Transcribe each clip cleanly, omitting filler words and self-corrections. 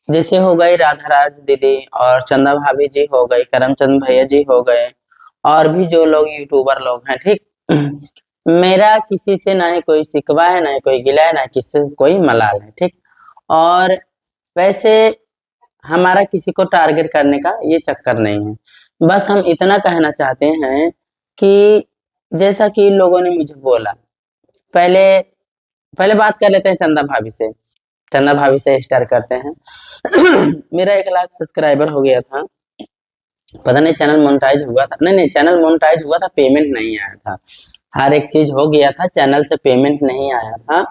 जैसे हो गई राधाराज दीदी और चंदा भाभी जी हो गई, करमचंद भैया जी हो गए, और भी जो लोग यूट्यूबर लोग हैं, ठीक। मेरा किसी से ना ही कोई शिकवा है, ना ही कोई गिला है, ना किसी से कोई मलाल है, ठीक। और वैसे हमारा किसी को टारगेट करने का ये चक्कर नहीं है। बस हम इतना कहना चाहते हैं कि जैसा कि लोगों ने मुझे बोला, पहले पहले बात कर लेते हैं चंदा भाभी से। चंदा भाभी से स्टार्ट करते हैं। मेरा 1 लाख सब्सक्राइबर हो गया था। पता नहीं चैनल मोनेटाइज हुआ था, नहीं नहीं, चैनल मोनेटाइज हुआ था, पेमेंट नहीं आया था। हर एक चीज हो गया था, चैनल से पेमेंट नहीं आया था।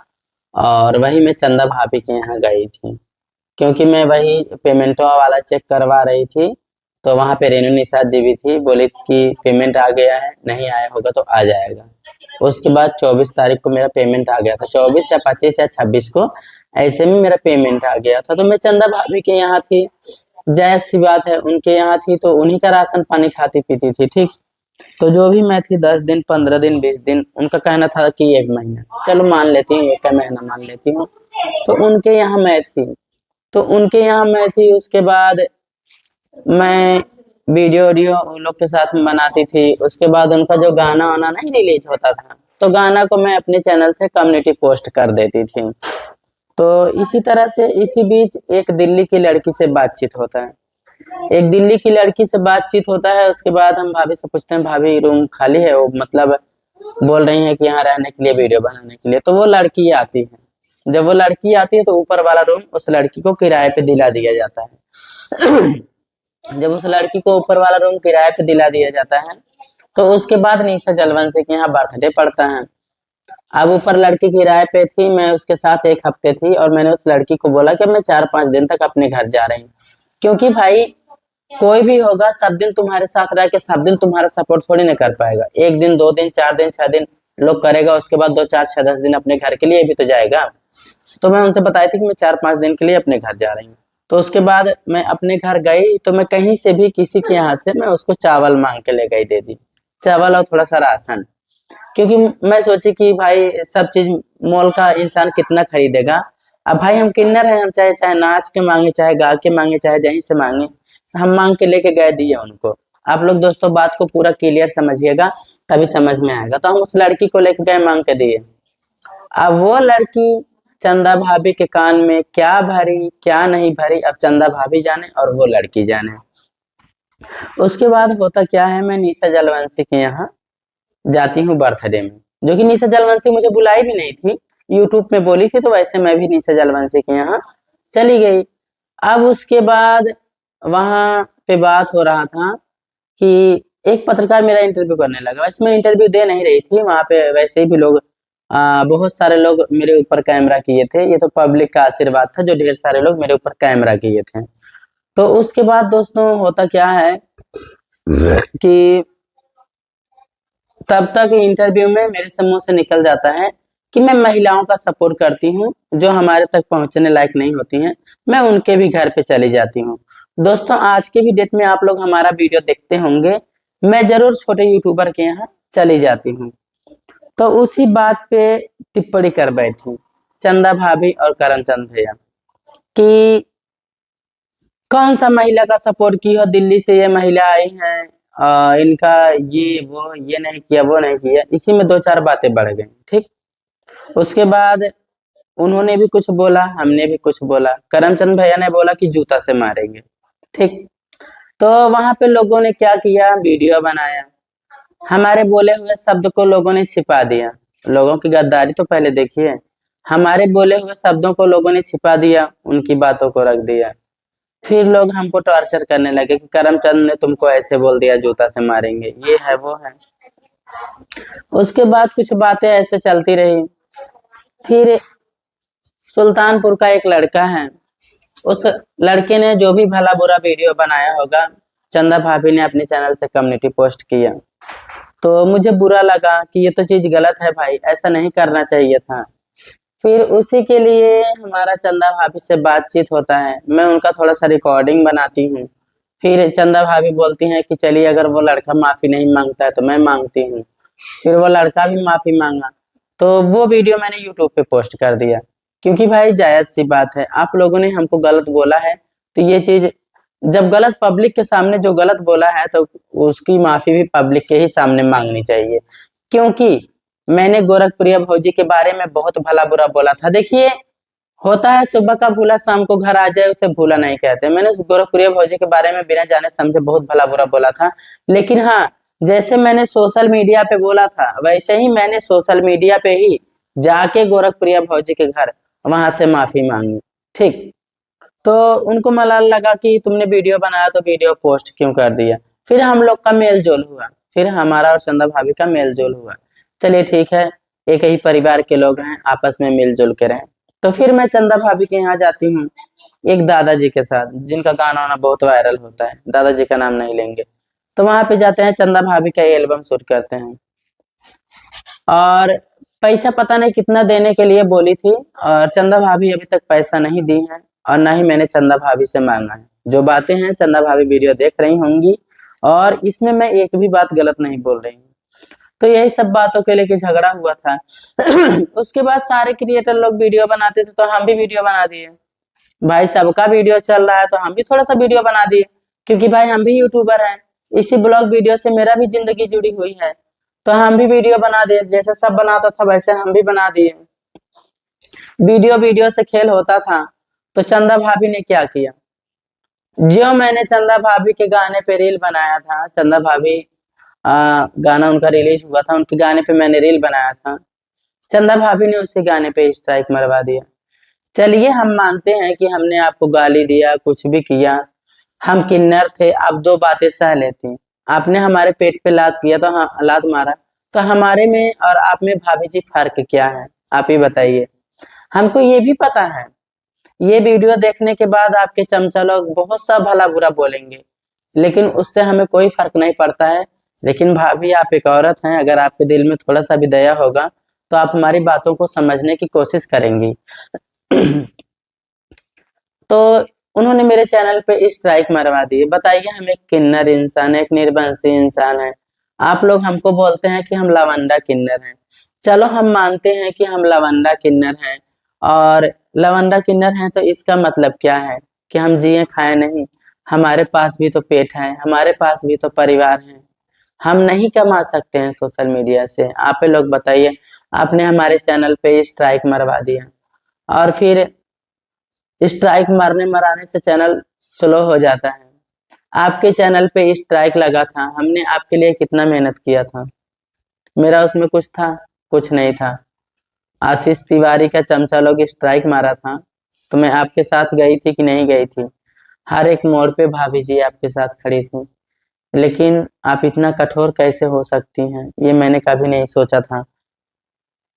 और वही मैं चंदा भाभी के यहाँ गई थी, क्योंकि मैं वही पेमेंटो वाला चेक करवा रही थी। तो वहां पे रेनू निषाद जी भी थी, बोली कि पेमेंट आ गया है, नहीं आया होगा तो आ जाएगा। उसके बाद 24 तारीख को मेरा पेमेंट आ गया था, 24 या 25 या 26 को ऐसे में मेरा पेमेंट आ गया था। तो मैं चंदा भाभी के यहाँ थी, जायज सी बात है, उनके यहाँ थी तो उन्हीं का राशन पानी खाती पीती थी, ठीक। तो जो भी मैं थी 10 दिन, 15 दिन, 20 दिन, उनका कहना था कि 1 महीना, चलो मान लेती हूँ, 1 महीना मान लेती हूँ। तो उनके यहाँ मैं थी, उसके बाद मैं वीडियो वीडियो उन लोग के साथ में बनाती थी। उसके बाद उनका जो गाना वाना नहीं रिलीज होता था, तो गाना को मैं अपने चैनल से कम्युनिटी पोस्ट कर देती थी। तो इसी तरह से इसी बीच एक दिल्ली की लड़की से बातचीत होता है, उसके बाद हम भाभी से पूछते हैं, भाभी रूम खाली है? वो मतलब बोल रही है कि यहाँ रहने के लिए, वीडियो बनाने के लिए। तो वो लड़की आती है, जब वो लड़की आती है तो ऊपर वाला रूम उस लड़की को किराए पे दिला दिया जाता है। जब उस लड़की को ऊपर वाला रूम किराए पे दिला दिया जाता है, तो उसके बाद निशा जलवंशी के यहाँ बर्थडे पड़ता है। अब ऊपर लड़की किराए पे थी, मैं उसके साथ 1 हफ्ते थी, और मैंने उस लड़की को बोला कि मैं 4-5 दिन तक अपने घर जा रही हूँ। क्योंकि भाई कोई भी होगा, सब दिन तुम्हारे साथ रह के सब दिन तुम्हारा सपोर्ट थोड़ी ना कर पाएगा। 1 दिन, 2 दिन, 4 दिन, 6 दिन लोग करेगा, उसके बाद 2, 4, 6, 10 दिन अपने घर के लिए भी तो जाएगा। तो मैं उनसे बताई थी कि मैं 4-5 दिन के लिए अपने घर जा रही हूँ। तो उसके बाद मैं अपने घर गई, तो मैं कहीं से भी किसी के यहाँ से मैं उसको चावल मांग के ले गई, दे दी चावल और थोड़ा सा राशन। क्योंकि मैं सोची कि भाई सब चीज मोल का इंसान कितना खरीदेगा। अब भाई हम किन्नर हैं, हम चाहे चाहे नाच के मांगे, चाहे गा के मांगे, चाहे जहीं से मांगे, हम मांग के लेके गए, दिए उनको। आप लोग दोस्तों बात को पूरा क्लियर समझिएगा, तभी समझ में आएगा। तो हम उस लड़की को लेके गए, मांग के दिए। अब वो लड़की चंदा भाभी के कान में क्या भरी क्या नहीं भरी, अब चंदा भाभी जाने और वो लड़की जाने। उसके बाद होता क्या है, मैं निशा जलवंशी के यहाँ जाती हूँ बर्थडे में, जो कि निशा जलवंशी मुझे बुलाई भी नहीं थी, यूट्यूब में बोली थी, तो वैसे मैं भी निशा जलवंशी के यहाँ चली गई। अब उसके बाद वहां पे बात हो रहा था कि एक पत्रकार मेरा इंटरव्यू करने लगा। वैसे मैं इंटरव्यू दे नहीं रही थी वहां पे, वैसे भी लोग बहुत सारे लोग मेरे ऊपर कैमरा किए थे। ये तो पब्लिक का आशीर्वाद था, जो ढेर सारे लोग मेरे ऊपर कैमरा किए थे। तो उसके बाद दोस्तों होता क्या है कि तब तक इंटरव्यू में मेरे से मुंह से निकल जाता है कि मैं महिलाओं का सपोर्ट करती हूँ, जो हमारे तक पहुंचने लायक नहीं होती हैं, मैं उनके भी घर पे चली जाती हूँ। दोस्तों आज के भी डेट में आप लोग हमारा वीडियो देखते होंगे, मैं जरूर छोटे यूट्यूबर के यहाँ चली जाती हूँ। तो उसी बात पे टिप्पणी कर बैठी चंदा भाभी और करमचंद भैया कि कौन सा महिला का सपोर्ट की हो, दिल्ली से ये महिला आई हैं, इनका ये वो ये नहीं किया, वो नहीं किया। इसी में 2-4 बातें बढ़ गई, ठीक। उसके बाद उन्होंने भी कुछ बोला, हमने भी कुछ बोला। करमचंद भैया ने बोला कि जूता से मारेंगे, ठीक। तो वहां पे लोगों ने क्या किया, वीडियो बनाया, हमारे बोले हुए शब्द को लोगों ने छिपा दिया। लोगों की गद्दारी तो पहले देखिए, हमारे बोले हुए शब्दों को लोगों ने छिपा दिया, उनकी बातों को रख दिया। फिर लोग हमको टॉर्चर करने लगे कि करमचंद ने तुमको ऐसे बोल दिया, जूता से मारेंगे, ये है वो है। उसके बाद कुछ बातें ऐसे चलती रही। फिर सुल्तानपुर का एक लड़का है, उस लड़के ने जो भी भला बुरा वीडियो बनाया होगा, चंदा भाभी ने अपने चैनल से कम्युनिटी पोस्ट किया। तो मुझे बुरा लगा कि ये तो चीज गलत है भाई, ऐसा नहीं करना चाहिए था। फिर उसी के लिए हमारा चंदा भाभी से बातचीत होता है, मैं उनका थोड़ा सा रिकॉर्डिंग बनाती हूँ। फिर चंदा भाभी बोलती हैं कि चलिए अगर वो लड़का माफी नहीं मांगता है तो मैं मांगती हूँ। फिर वो लड़का भी माफी मांगा, तो वो वीडियो मैंने यूट्यूब पे पोस्ट कर दिया। क्योंकि भाई जायज सी बात है, आप लोगों ने हमको गलत बोला है, तो ये चीज जब गलत पब्लिक के सामने जो गलत बोला है तो उसकी माफी भी पब्लिक के ही सामने मांगनी चाहिए। क्योंकि मैंने गोरखप्रिय भौजी के बारे में बहुत भला बुरा बोला था। देखिए, होता है सुबह का भूला शाम को घर आ जाए, उसे भूला नहीं कहते। मैंने उस गोरखप्रिय भौजी के बारे में बिना जाने समझे बहुत भला बुरा बोला था। लेकिन हाँ, जैसे मैंने सोशल मीडिया पे बोला था, वैसे ही मैंने सोशल मीडिया पे ही जाके गोरखप्रिय भौजी के घर वहां से माफी मांगी। ठीक, तो उनको मलाल लगा कि तुमने वीडियो बनाया तो वीडियो पोस्ट क्यों कर दिया। फिर हम लोग का मेल जोल हुआ, फिर हमारा और चंदा भाभी का मेल जोल हुआ। चलिए ठीक है, एक ही परिवार के लोग हैं, आपस में मिलजुल के रहें। तो फिर मैं चंदा भाभी के यहाँ जाती हूँ एक दादाजी के साथ, जिनका गाना वाना बहुत वायरल होता है, दादाजी का नाम नहीं लेंगे। तो वहां पे जाते हैं, चंदा भाभी का एल्बम शूट करते हैं। और पैसा पता नहीं कितना देने के लिए बोली थी, और चंदा भाभी अभी तक पैसा नहीं दी है, और ना ही मैंने चंदा भाभी से मांगा है। जो बातें हैं, चंदा भाभी वीडियो देख रही होंगी, और इसमें मैं एक भी बात गलत नहीं बोल रही हूँ। तो यही सब बातों के लेके झगड़ा हुआ था। उसके बाद सारे क्रिएटर लोग वीडियो बनाते थे, तो हम भी वीडियो बना दिए। भाई सबका वीडियो चल रहा है तो हम भी थोड़ा सा वीडियो बना दिए, क्योंकि भाई हम भी यूट्यूबर हैं। इसी ब्लॉग वीडियो से मेरा भी जिंदगी जुड़ी हुई है, तो हम भी वीडियो बना दिए। जैसे सब बनाता था वैसे हम भी बना दिए। वीडियो वीडियो से खेल होता था। तो चंदा भाभी ने क्या किया, जो मैंने चंदा भाभी के गाने पे रील बनाया था, चंदा भाभी गाना उनका रिलीज हुआ था, उनके गाने पे मैंने रील बनाया था, चंदा भाभी ने उसी गाने पे स्ट्राइक मरवा दिया। चलिए हम मानते हैं कि हमने आपको गाली दिया, कुछ भी किया, हम किन्नर थे, आप दो बातें सह लेती। आपने हमारे पेट पे लात किया, तो हाँ लात मारा, तो हमारे में और आप में भाभी जी फर्क क्या है, आप ही बताइए। हमको ये भी पता है, ये वीडियो देखने के बाद आपके चमचा लोग बहुत सा भला बुरा बोलेंगे, लेकिन उससे हमें कोई फर्क नहीं पड़ता है। लेकिन भाभी आप एक औरत हैं, अगर आपके दिल में थोड़ा सा भी दया होगा तो आप हमारी बातों को समझने की कोशिश करेंगी। तो उन्होंने मेरे चैनल पे स्ट्राइक मरवा दी। बताइए, हम एक किन्नर इंसान है, एक निर्वंशी इंसान है, आप लोग हमको बोलते हैं कि हम लवंडा किन्नर हैं। चलो हम मानते हैं कि हम लवंडा किन्नर हैं, और लवंडा किन्नर हैं तो इसका मतलब क्या है कि हम जिए खाए नहीं। हमारे पास भी तो पेट है, हमारे पास भी तो परिवार है, हम नहीं कमा सकते हैं सोशल मीडिया से। आप ही लोग बताइए, आपने हमारे चैनल पे स्ट्राइक मरवा दिया, और फिर स्ट्राइक मारने मराने से चैनल स्लो हो जाता है। आपके चैनल पे स्ट्राइक लगा था, हमने आपके लिए कितना मेहनत किया था, मेरा उसमें कुछ था? कुछ नहीं था। आशीष तिवारी का चमचा लोग स्ट्राइक मारा था, तो मैं आपके साथ गई थी कि नहीं गई थी? हर एक मोड़ पे भाभी जी आपके साथ खड़ी थी। लेकिन आप इतना कठोर कैसे हो सकती हैं, ये मैंने कभी नहीं सोचा था।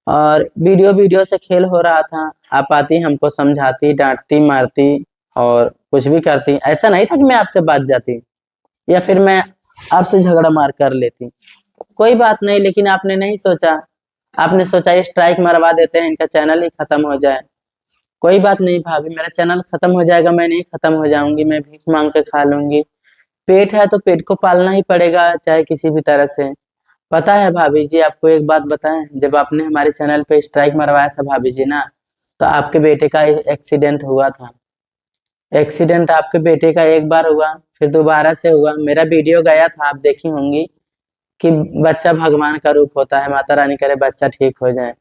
और वीडियो वीडियो से खेल हो रहा था, आप आती हमको समझाती, डांटती, मारती, और कुछ भी करती। ऐसा नहीं था कि मैं आपसे बात जाती या फिर मैं आपसे झगड़ा मार कर लेती, कोई बात नहीं। लेकिन आपने नहीं सोचा, आपने सोचा स्ट्राइक मरवा देते हैं, इनका चैनल ही खत्म हो जाए। कोई बात नहीं भाभी, मेरा चैनल खत्म हो जाएगा, मैं नहीं खत्म हो जाऊंगी, मैं भीख मांग के खा लूंगी। पेट है तो पेट को पालना ही पड़ेगा, चाहे किसी भी तरह से। पता है भाभी जी, आपको एक बात बताएं, जब आपने हमारे चैनल पे स्ट्राइक मरवाया था भाभी जी ना, तो आपके बेटे का एक्सीडेंट हुआ था। एक्सीडेंट आपके बेटे का एक बार हुआ, फिर दोबारा से हुआ। मेरा वीडियो गया था, आप देखी होंगी कि बच्चा भगवान का रूप होता है, माता रानी करे बच्चा ठीक हो जाए।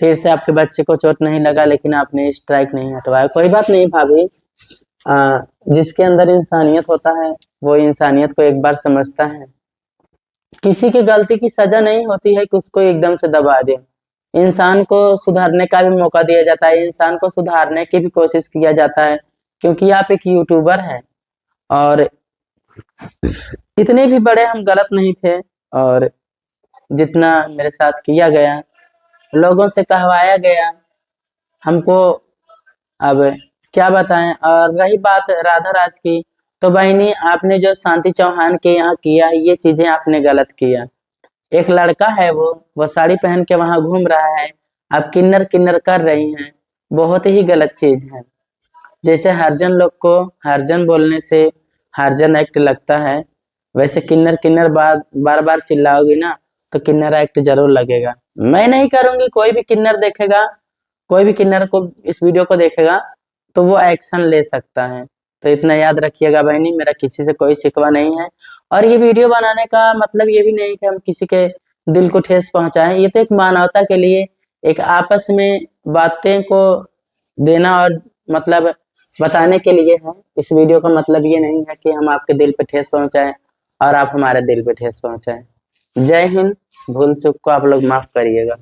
फिर से आपके बच्चे को चोट नहीं लगा, लेकिन आपने स्ट्राइक नहीं हटवाया। कोई बात नहीं भाभी, जिसके अंदर इंसानियत होता है वो इंसानियत को एक बार समझता है। किसी की गलती की सजा नहीं होती है कि उसको एकदम से दबा दे। इंसान को सुधारने का भी मौका दिया जाता है, इंसान को सुधारने की भी कोशिश किया जाता है, क्योंकि आप एक यूट्यूबर हैं। और इतने भी बड़े हम गलत नहीं थे, और जितना मेरे साथ किया गया, लोगों से कहवाया गया, हमको अब क्या बताएं। और रही बात राधा राज की, तो बहनी आपने जो शांति चौहान के यहाँ किया, ये चीजें आपने गलत किया। एक लड़का है, वो साड़ी पहन के वहां घूम रहा है, आप किन्नर किन्नर कर रही हैं, बहुत ही गलत चीज है। जैसे हरजन लोग को हरजन बोलने से हरजन एक्ट लगता है, वैसे किन्नर किन्नर बार बार चिल्लाओगी ना, तो किन्नर एक्ट जरूर लगेगा। मैं नहीं करूंगी, कोई भी किन्नर देखेगा कोई भी किन्नर को इस वीडियो को देखेगा तो वो एक्शन ले सकता है। तो इतना याद रखिएगा बहनी, मेरा किसी से कोई शिकवा नहीं है। और ये वीडियो बनाने का मतलब ये भी नहीं कि हम किसी के दिल को ठेस पहुंचाएं, ये तो एक मानवता के लिए, एक आपस में बातें को देना और मतलब बताने के लिए है। इस वीडियो का मतलब ये नहीं है कि हम आपके दिल पे ठेस पहुंचाएं और आप हमारे दिल पे ठेस पहुंचाएं। जय हिंद। भूल चूक को आप लोग माफ करिएगा।